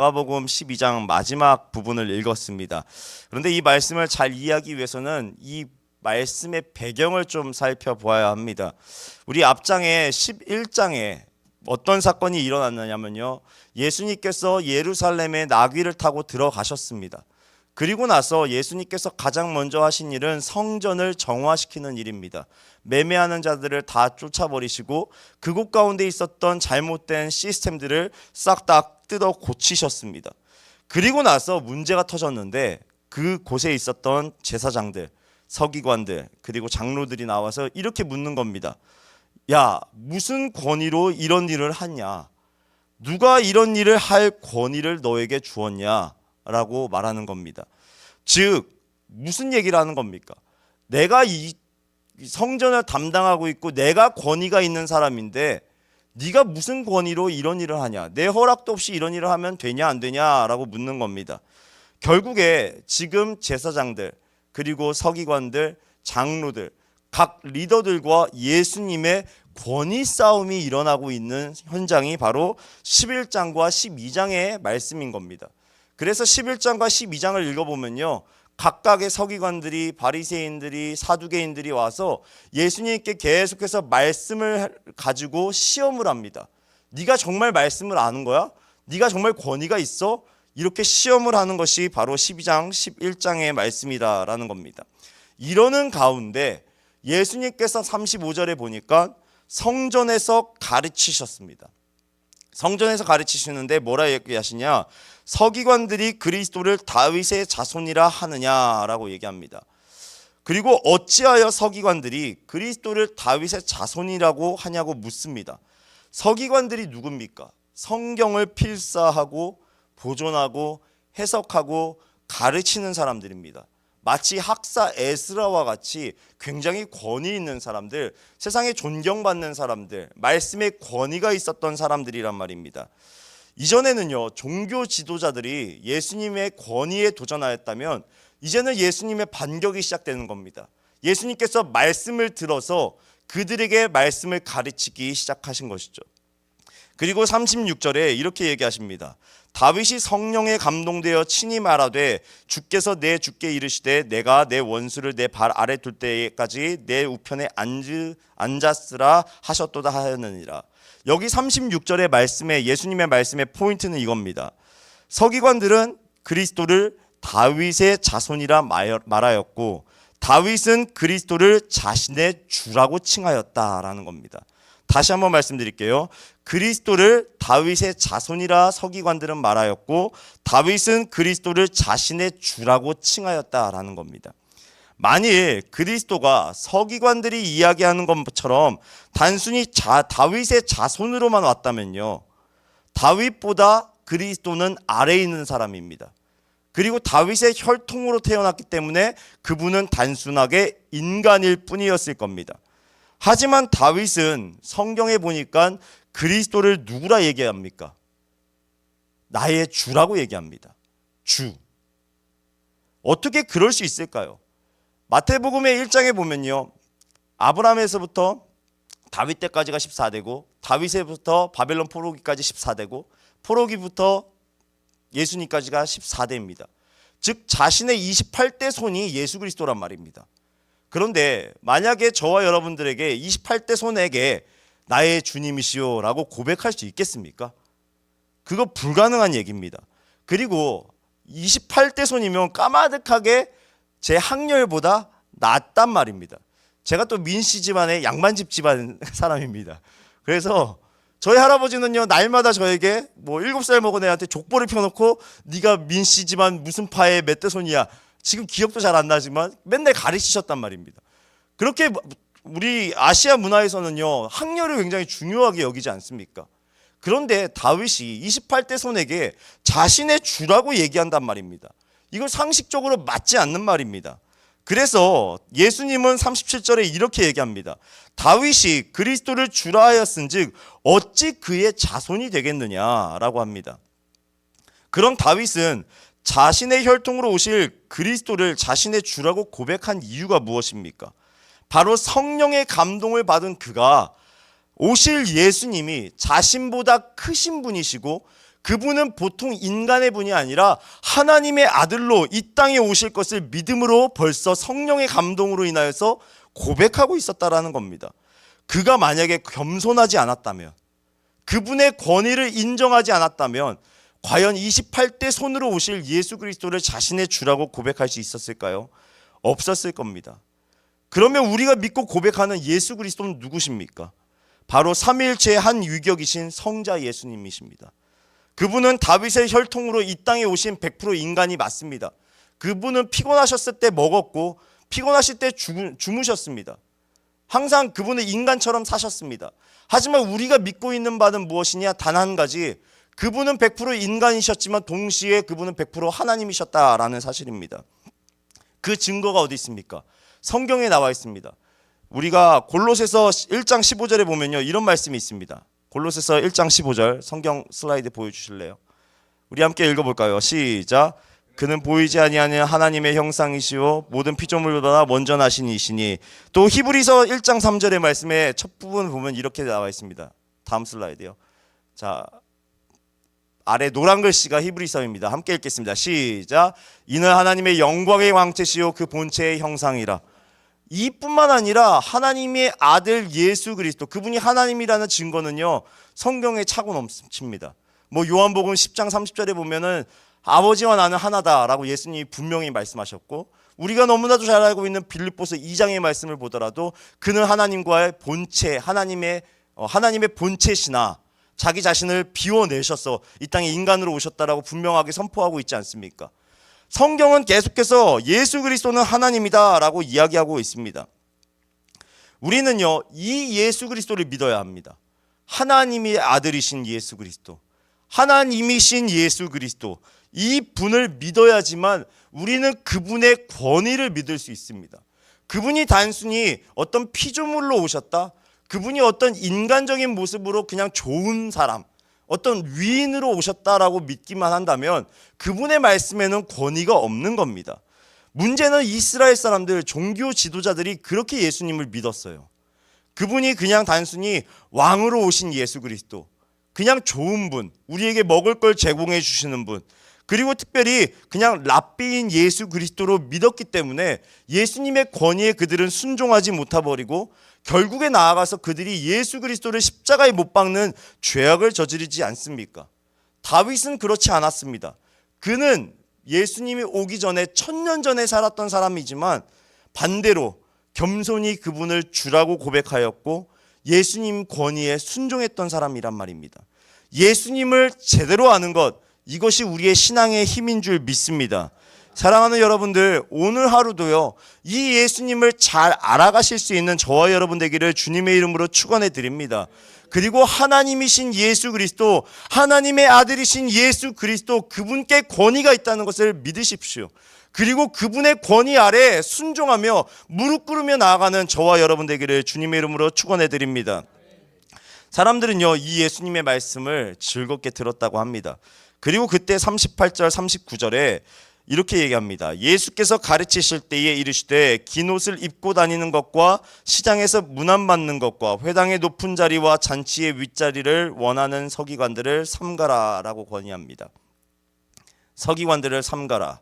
마가복음 12장 마지막 부분을 읽었습니다. 그런데 이 말씀을 잘 이해하기 위해서는 이 말씀의 배경을 좀 살펴보아야 합니다. 우리 앞장에 11장에 어떤 사건이 일어났느냐면요, 예수님께서 예루살렘에 나귀를 타고 들어가셨습니다. 그리고 나서 예수님께서 가장 먼저 하신 일은 성전을 정화시키는 일입니다. 매매하는 자들을 다 쫓아버리시고 그곳 가운데 있었던 잘못된 시스템들을 싹 다 뜯어 고치셨습니다. 그리고 나서 문제가 터졌는데 그곳에 있었던 제사장들, 서기관들, 그리고 장로들이 나와서 이렇게 묻는 겁니다. 야, 무슨 권위로 이런 일을 하냐? 누가 이런 일을 할 권위를 너에게 주었냐? 라고 말하는 겁니다. 즉, 무슨 얘기를 하는 겁니까? 내가 이 성전을 담당하고 있고 내가 권위가 있는 사람인데 네가 무슨 권위로 이런 일을 하냐? 내 허락도 없이 이런 일을 하면 되냐 안 되냐라고 묻는 겁니다. 결국에 지금 제사장들, 그리고 서기관들, 장로들, 각 리더들과 예수님의 권위 싸움이 일어나고 있는 현장이 바로 11장과 12장의 말씀인 겁니다. 그래서 11장과 12장을 읽어보면요, 각각의 서기관들이, 바리새인들이, 사두개인들이 와서 예수님께 계속해서 말씀을 가지고 시험을 합니다. 네가 정말 말씀을 아는 거야? 네가 정말 권위가 있어? 이렇게 시험을 하는 것이 바로 12장, 11장의 말씀이다라는 겁니다. 이러는 가운데 예수님께서 35절에 보니까 성전에서 가르치셨습니다. 성전에서 가르치시는데 뭐라 얘기하시냐? 서기관들이 그리스도를 다윗의 자손이라 하느냐라고 얘기합니다. 그리고 어찌하여 서기관들이 그리스도를 다윗의 자손이라고 하냐고 묻습니다. 서기관들이 누굽니까? 성경을 필사하고 보존하고 해석하고 가르치는 사람들입니다. 마치 학사 에스라와 같이 굉장히 권위 있는 사람들, 세상에 존경받는 사람들, 말씀에 권위가 있었던 사람들이란 말입니다. 이전에는요, 종교 지도자들이 예수님의 권위에 도전하였다면 이제는 예수님의 반격이 시작되는 겁니다. 예수님께서 말씀을 들어서 그들에게 말씀을 가르치기 시작하신 것이죠. 그리고 36절에 이렇게 얘기하십니다. 다윗이 성령에 감동되어 친히 말하되 주께서 내 주께 이르시되 내가 내 원수를 내 발 아래 둘 때까지 내 우편에 앉았으라 하셨도다 하였느니라. 여기 36절의 말씀에, 예수님의 말씀의 포인트는 이겁니다. 서기관들은 그리스도를 다윗의 자손이라 말하였고 다윗은 그리스도를 자신의 주라고 칭하였다라는 겁니다. 다시 한번 말씀드릴게요. 그리스도를 다윗의 자손이라 서기관들은 말하였고 다윗은 그리스도를 자신의 주라고 칭하였다라는 겁니다. 만일 그리스도가 서기관들이 이야기하는 것처럼 단순히 다윗의 자손으로만 왔다면요, 다윗보다 그리스도는 아래에 있는 사람입니다. 그리고 다윗의 혈통으로 태어났기 때문에 그분은 단순하게 인간일 뿐이었을 겁니다. 하지만 다윗은 성경에 보니까 그리스도를 누구라 얘기합니까? 나의 주라고 얘기합니다. 주. 어떻게 그럴 수 있을까요? 마태복음의 1장에 보면요, 아브라함에서부터 다윗 때까지가 14대고 다윗에부터 바벨론 포로기까지 14대고 포로기부터 예수님까지가 14대입니다. 즉 자신의 28대 손이 예수 그리스도란 말입니다. 그런데 만약에 저와 여러분들에게 28대 손에게 나의 주님이시오 라고 고백할 수 있겠습니까? 그거 불가능한 얘기입니다. 그리고 28대 손이면 까마득하게 제 학렬보다 낫단 말입니다. 제가 또 민씨 집안의 양반집 집안 사람입니다. 그래서 저희 할아버지는요, 날마다 저에게 7살 먹은 애한테 족보를 펴놓고 네가 민씨 집안 무슨 파의 몇 대 손이야, 지금 기억도 잘 안 나지만 맨날 가르치셨단 말입니다. 그렇게 우리 아시아 문화에서는요, 학렬을 굉장히 중요하게 여기지 않습니까? 그런데 다윗이 28대 손에게 자신의 주라고 얘기한단 말입니다. 이거 상식적으로 맞지 않는 말입니다. 그래서 예수님은 37절에 이렇게 얘기합니다. 다윗이 그리스도를 주라 하였은즉 어찌 그의 자손이 되겠느냐라고 합니다. 그럼 다윗은 자신의 혈통으로 오실 그리스도를 자신의 주라고 고백한 이유가 무엇입니까? 바로 성령의 감동을 받은 그가 오실 예수님이 자신보다 크신 분이시고 그분은 보통 인간의 분이 아니라 하나님의 아들로 이 땅에 오실 것을 믿음으로 벌써 성령의 감동으로 인하여서 고백하고 있었다라는 겁니다. 그가 만약에 겸손하지 않았다면, 그분의 권위를 인정하지 않았다면 과연 28대 손으로 오실 예수 그리스도를 자신의 주라고 고백할 수 있었을까요? 없었을 겁니다. 그러면 우리가 믿고 고백하는 예수 그리스도는 누구십니까? 바로 삼위일체의 한 유격이신 성자 예수님이십니다. 그분은 다윗의 혈통으로 이 땅에 오신 100% 인간이 맞습니다. 그분은 피곤하셨을 때 먹었고 피곤하실 때 주무셨습니다. 항상 그분은 인간처럼 사셨습니다. 하지만 우리가 믿고 있는 바는 무엇이냐? 단 한 가지, 그분은 100% 인간이셨지만 동시에 그분은 100% 하나님이셨다라는 사실입니다. 그 증거가 어디 있습니까? 성경에 나와 있습니다. 우리가 골로새서 1장 15절에 보면요, 이런 말씀이 있습니다. 골로새서 1장 15절 성경 슬라이드 보여주실래요? 우리 함께 읽어볼까요? 시작. 그는 보이지 아니하는 하나님의 형상이시오 모든 피조물보다 먼저 나신 이시니. 또 히브리서 1장 3절의 말씀의 첫 부분을 보면 이렇게 나와 있습니다. 다음 슬라이드요. 자, 아래 노란 글씨가 히브리서입니다. 함께 읽겠습니다. 시작. 이는 하나님의 영광의 왕체시오 그 본체의 형상이라. 이뿐만 아니라 하나님의 아들 예수 그리스도, 그분이 하나님이라는 증거는요 성경에 차고 넘칩니다. 요한복음 10장 30절에 보면은 아버지와 나는 하나다라고 예수님이 분명히 말씀하셨고, 우리가 너무나도 잘 알고 있는 빌립보서 2장의 말씀을 보더라도 그는 하나님과의 본체, 하나님의 본체시나 자기 자신을 비워내셔서 이 땅에 인간으로 오셨다라고 분명하게 선포하고 있지 않습니까? 성경은 계속해서 예수 그리스도는 하나님이다라고 이야기하고 있습니다. 우리는요 이 예수 그리스도를 믿어야 합니다. 하나님의 아들이신 예수 그리스도, 하나님이신 예수 그리스도, 이 분을 믿어야지만 우리는 그분의 권위를 믿을 수 있습니다. 그분이 단순히 어떤 피조물로 오셨다, 그분이 어떤 인간적인 모습으로 그냥 좋은 사람, 어떤 위인으로 오셨다라고 믿기만 한다면 그분의 말씀에는 권위가 없는 겁니다. 문제는 이스라엘 사람들, 종교 지도자들이 그렇게 예수님을 믿었어요. 그분이 그냥 단순히 왕으로 오신 예수 그리스도, 그냥 좋은 분, 우리에게 먹을 걸 제공해 주시는 분, 그리고 특별히 그냥 랍비인 예수 그리스도로 믿었기 때문에 예수님의 권위에 그들은 순종하지 못해버리고 결국에 나아가서 그들이 예수 그리스도를 십자가에 못 박는 죄악을 저지르지 않습니까? 다윗은 그렇지 않았습니다. 그는 예수님이 오기 전에 1000년 전에 살았던 사람이지만 반대로 겸손히 그분을 주라고 고백하였고 예수님 권위에 순종했던 사람이란 말입니다. 예수님을 제대로 아는 것, 이것이 우리의 신앙의 힘인 줄 믿습니다. 사랑하는 여러분들, 오늘 하루도요 이 예수님을 잘 알아가실 수 있는 저와 여러분 되기를 주님의 이름으로 축원해 드립니다. 그리고 하나님이신 예수 그리스도, 하나님의 아들이신 예수 그리스도, 그분께 권위가 있다는 것을 믿으십시오. 그리고 그분의 권위 아래 순종하며 무릎 꿇으며 나아가는 저와 여러분 되기를 주님의 이름으로 축원해 드립니다. 사람들은요 이 예수님의 말씀을 즐겁게 들었다고 합니다. 그리고 그때 38절 39절에 이렇게 얘기합니다. 예수께서 가르치실 때에 이르시되 긴 옷을 입고 다니는 것과 시장에서 문안 받는 것과 회당의 높은 자리와 잔치의 윗자리를 원하는 서기관들을 삼가라 라고 권유합니다. 서기관들을 삼가라.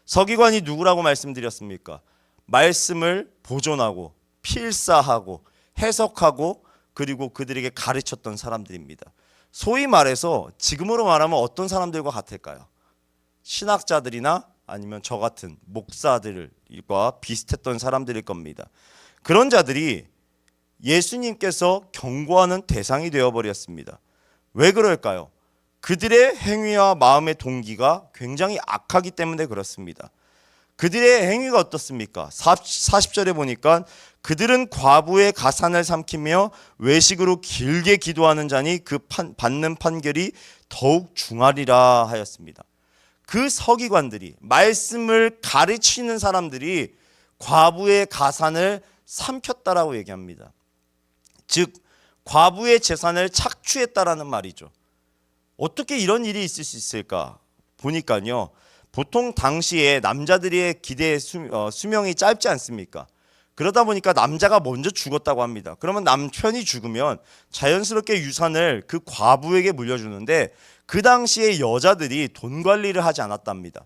서기관이 누구라고 말씀드렸습니까? 말씀을 보존하고 필사하고 해석하고 그리고 그들에게 가르쳤던 사람들입니다. 소위 말해서 지금으로 말하면 어떤 사람들과 같을까요? 신학자들이나 아니면 저 같은 목사들과 비슷했던 사람들일 겁니다. 그런 자들이 예수님께서 경고하는 대상이 되어버렸습니다. 왜 그럴까요? 그들의 행위와 마음의 동기가 굉장히 악하기 때문에 그렇습니다. 그들의 행위가 어떻습니까? 40절에 보니까 그들은 과부의 가산을 삼키며 외식으로 길게 기도하는 자니 그 받는 판결이 더욱 중하리라 하였습니다. 그 서기관들이, 말씀을 가르치는 사람들이 과부의 가산을 삼켰다라고 얘기합니다. 즉 과부의 재산을 착취했다라는 말이죠. 어떻게 이런 일이 있을 수 있을까? 보니까요 보통 당시에 남자들의 기대 수명이 짧지 않습니까? 그러다 보니까 남자가 먼저 죽었다고 합니다. 그러면 남편이 죽으면 자연스럽게 유산을 그 과부에게 물려주는데 그 당시에 여자들이 돈 관리를 하지 않았답니다.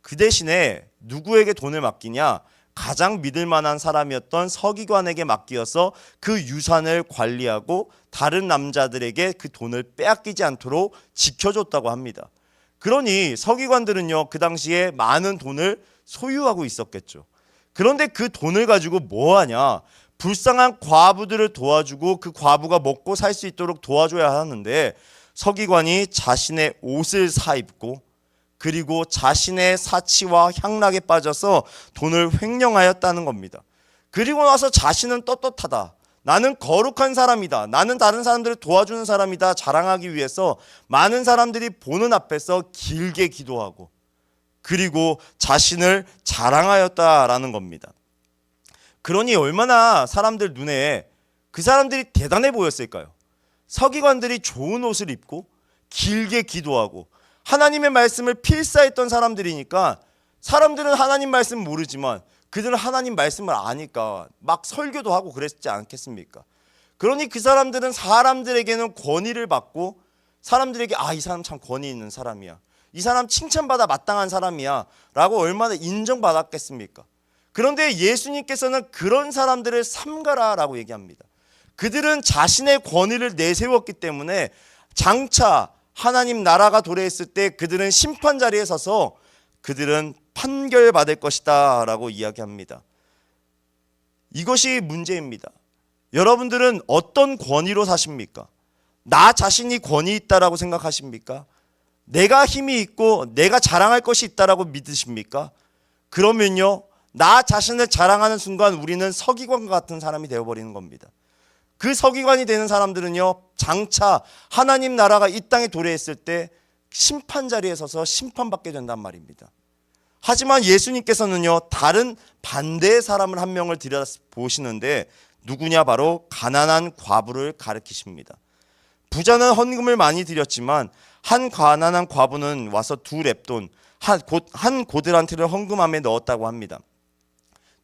그 대신에 누구에게 돈을 맡기냐? 가장 믿을 만한 사람이었던 서기관에게 맡기어서 그 유산을 관리하고 다른 남자들에게 그 돈을 빼앗기지 않도록 지켜줬다고 합니다. 그러니 서기관들은요, 그 당시에 많은 돈을 소유하고 있었겠죠. 그런데 그 돈을 가지고 뭐 하냐? 불쌍한 과부들을 도와주고 그 과부가 먹고 살 수 있도록 도와줘야 하는데 서기관이 자신의 옷을 사입고 그리고 자신의 사치와 향락에 빠져서 돈을 횡령하였다는 겁니다. 그리고 나서 자신은 떳떳하다. 나는 거룩한 사람이다. 나는 다른 사람들을 도와주는 사람이다. 자랑하기 위해서 많은 사람들이 보는 앞에서 길게 기도하고 그리고 자신을 자랑하였다라는 겁니다. 그러니 얼마나 사람들 눈에 그 사람들이 대단해 보였을까요? 서기관들이 좋은 옷을 입고 길게 기도하고 하나님의 말씀을 필사했던 사람들이니까 사람들은 하나님 말씀 모르지만 그들은 하나님 말씀을 아니까 막 설교도 하고 그랬지 않겠습니까? 그러니 그 사람들은 사람들에게는 권위를 받고 사람들에게 이 사람 참 권위 있는 사람이야. 이 사람 칭찬받아 마땅한 사람이야 라고 얼마나 인정받았겠습니까? 그런데 예수님께서는 그런 사람들을 삼가라라고 얘기합니다. 그들은 자신의 권위를 내세웠기 때문에 장차 하나님 나라가 도래했을 때 그들은 심판 자리에 서서 그들은 판결받을 것이다 라고 이야기합니다. 이것이 문제입니다. 여러분들은 어떤 권위로 사십니까? 나 자신이 권위 있다라고 생각하십니까? 내가 힘이 있고 내가 자랑할 것이 있다라고 믿으십니까? 그러면요, 나 자신을 자랑하는 순간 우리는 서기관과 같은 사람이 되어버리는 겁니다. 그 서기관이 되는 사람들은요, 장차 하나님 나라가 이 땅에 도래했을 때 심판 자리에 서서 심판받게 된단 말입니다. 하지만 예수님께서는요, 다른 반대의 사람을 한 명을 들여보시는데 누구냐? 바로 가난한 과부를 가리키십니다. 부자는 헌금을 많이 드렸지만 한 가난한 과부는 와서 2렙돈, 한 고드란트를 헌금함에 넣었다고 합니다.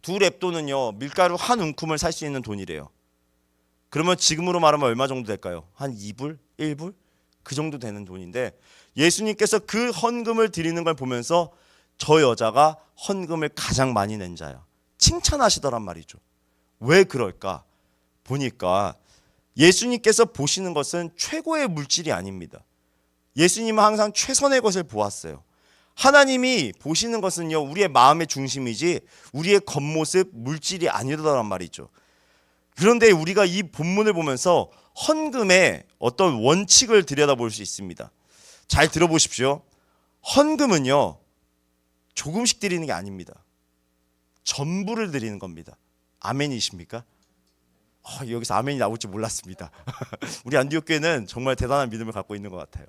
2렙돈은요, 밀가루 한 움큼을 살 수 있는 돈이래요. 그러면 지금으로 말하면 얼마 정도 될까요? 한 2불? 1불? 그 정도 되는 돈인데 예수님께서 그 헌금을 드리는 걸 보면서 저 여자가 헌금을 가장 많이 낸 자야, 칭찬하시더란 말이죠. 왜 그럴까? 보니까 예수님께서 보시는 것은 최고의 물질이 아닙니다. 예수님은 항상 최선의 것을 보았어요. 하나님이 보시는 것은요, 우리의 마음의 중심이지 우리의 겉모습, 물질이 아니더란 말이죠. 그런데 우리가 이 본문을 보면서 헌금의 어떤 원칙을 들여다볼 수 있습니다. 잘 들어보십시오. 헌금은요, 조금씩 드리는 게 아닙니다. 전부를 드리는 겁니다. 아멘이십니까? 여기서 아멘이 나올지 몰랐습니다. 우리 안디옥교회는 정말 대단한 믿음을 갖고 있는 것 같아요.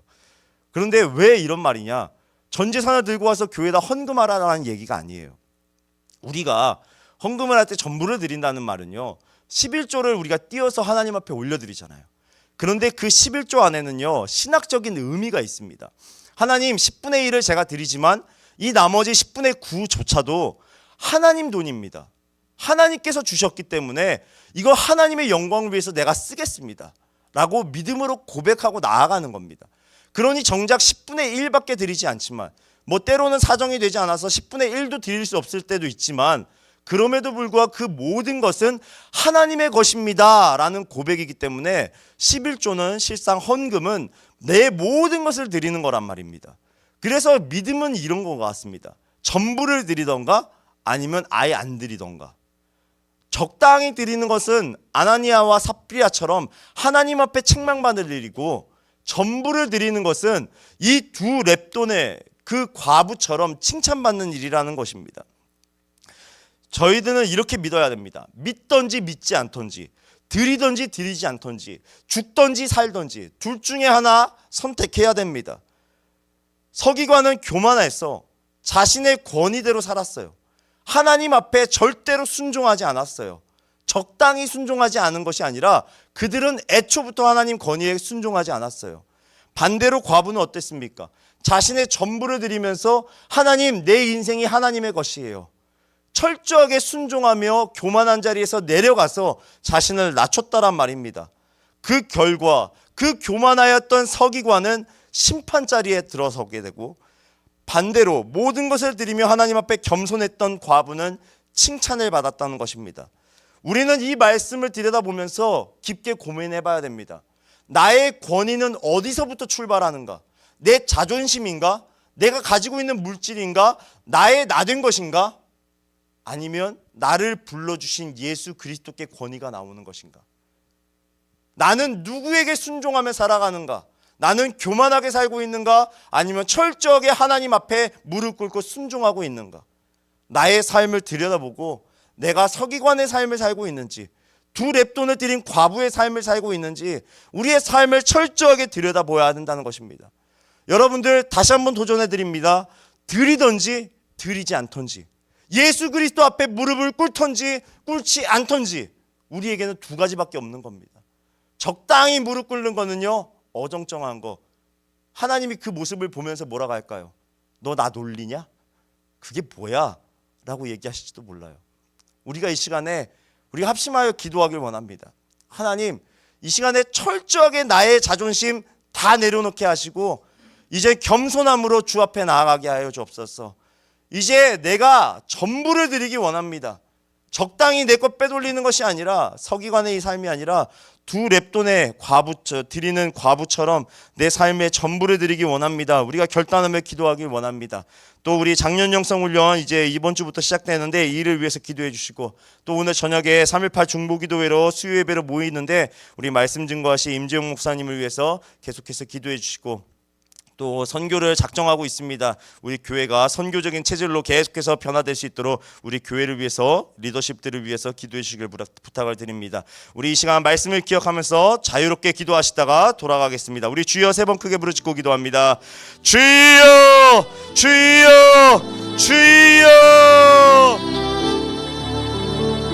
그런데 왜 이런 말이냐? 전 재산을 들고 와서 교회에다 헌금하라는 얘기가 아니에요. 우리가 헌금을 할 때 전부를 드린다는 말은요, 11조를 우리가 띄어서 하나님 앞에 올려드리잖아요. 그런데 그 11조 안에는요, 신학적인 의미가 있습니다. 하나님 10분의 1을 제가 드리지만 이 나머지 10분의 9조차도 하나님 돈입니다. 하나님께서 주셨기 때문에 이거 하나님의 영광을 위해서 내가 쓰겠습니다 라고 믿음으로 고백하고 나아가는 겁니다. 그러니 정작 10분의 1밖에 드리지 않지만 때로는 사정이 되지 않아서 10분의 1도 드릴 수 없을 때도 있지만 그럼에도 불구하고 그 모든 것은 하나님의 것입니다 라는 고백이기 때문에 11조는 실상 헌금은 내 모든 것을 드리는 거란 말입니다. 그래서 믿음은 이런 것 같습니다. 전부를 드리던가 아니면 아예 안 드리던가. 적당히 드리는 것은 아나니아와 삽비라처럼 하나님 앞에 책망받을 일이고, 전부를 드리는 것은 이 2렙돈의 그 과부처럼 칭찬받는 일이라는 것입니다. 저희들은 이렇게 믿어야 됩니다. 믿던지 믿지 않던지, 드리던지 드리지 않던지, 죽던지 살던지 둘 중에 하나 선택해야 됩니다. 서기관은 교만해서 자신의 권위대로 살았어요. 하나님 앞에 절대로 순종하지 않았어요. 적당히 순종하지 않은 것이 아니라 그들은 애초부터 하나님 권위에 순종하지 않았어요. 반대로 과부는 어땠습니까? 자신의 전부를 드리면서 하나님, 내 인생이 하나님의 것이에요. 철저하게 순종하며 교만한 자리에서 내려가서 자신을 낮췄다란 말입니다. 그 결과 그 교만하였던 서기관은 심판 자리에 들어서게 되고, 반대로 모든 것을 드리며 하나님 앞에 겸손했던 과부는 칭찬을 받았다는 것입니다. 우리는 이 말씀을 들여다보면서 깊게 고민해 봐야 됩니다. 나의 권위는 어디서부터 출발하는가? 내 자존심인가? 내가 가지고 있는 물질인가? 나의 나된 것인가? 아니면 나를 불러주신 예수 그리스도께 권위가 나오는 것인가? 나는 누구에게 순종하며 살아가는가? 나는 교만하게 살고 있는가? 아니면 철저하게 하나님 앞에 무릎 꿇고 순종하고 있는가? 나의 삶을 들여다보고 내가 서기관의 삶을 살고 있는지, 두 렙돈을 드린 과부의 삶을 살고 있는지, 우리의 삶을 철저하게 들여다보아야 된다는 것입니다. 여러분들 다시 한번 도전해 드립니다. 드리든지 드리지 않던지, 예수 그리스도 앞에 무릎을 꿇던지 꿇지 않던지, 우리에게는 두 가지밖에 없는 겁니다. 적당히 무릎 꿇는 거는요, 어정쩡한 거. 하나님이 그 모습을 보면서 뭐라고 할까요? 너 나 놀리냐? 그게 뭐야? 라고 얘기하실지도 몰라요. 우리가 이 시간에 우리가 합심하여 기도하길 원합니다. 하나님, 이 시간에 철저하게 나의 자존심 다 내려놓게 하시고 이제 겸손함으로 주 앞에 나아가게 하여 주옵소서. 이제 내가 전부를 드리기 원합니다. 적당히 내 것 빼돌리는 것이 아니라, 서기관의 이 삶이 아니라 두 렙돈의 드리는 과부처럼 내 삶의 전부를 드리기 원합니다. 우리가 결단하며 기도하길 원합니다. 또 우리 작년 영성훈련 이제 이번 주부터 시작되는데 이를 위해서 기도해 주시고, 또 오늘 저녁에 3.18 중보기도회로 수요예배로 모이는데 우리 말씀 증거하신 임재용 목사님을 위해서 계속해서 기도해 주시고, 또 선교를 작정하고 있습니다. 우리 교회가 선교적인 체질로 계속해서 변화될 수 있도록 우리 교회를 위해서, 리더십들을 위해서 기도해 주시길 부탁을 드립니다. 우리 이 시간 말씀을 기억하면서 자유롭게 기도하시다가 돌아가겠습니다. 우리 주여 세 번 크게 부르짖고 기도합니다. 주여, 주여, 주여.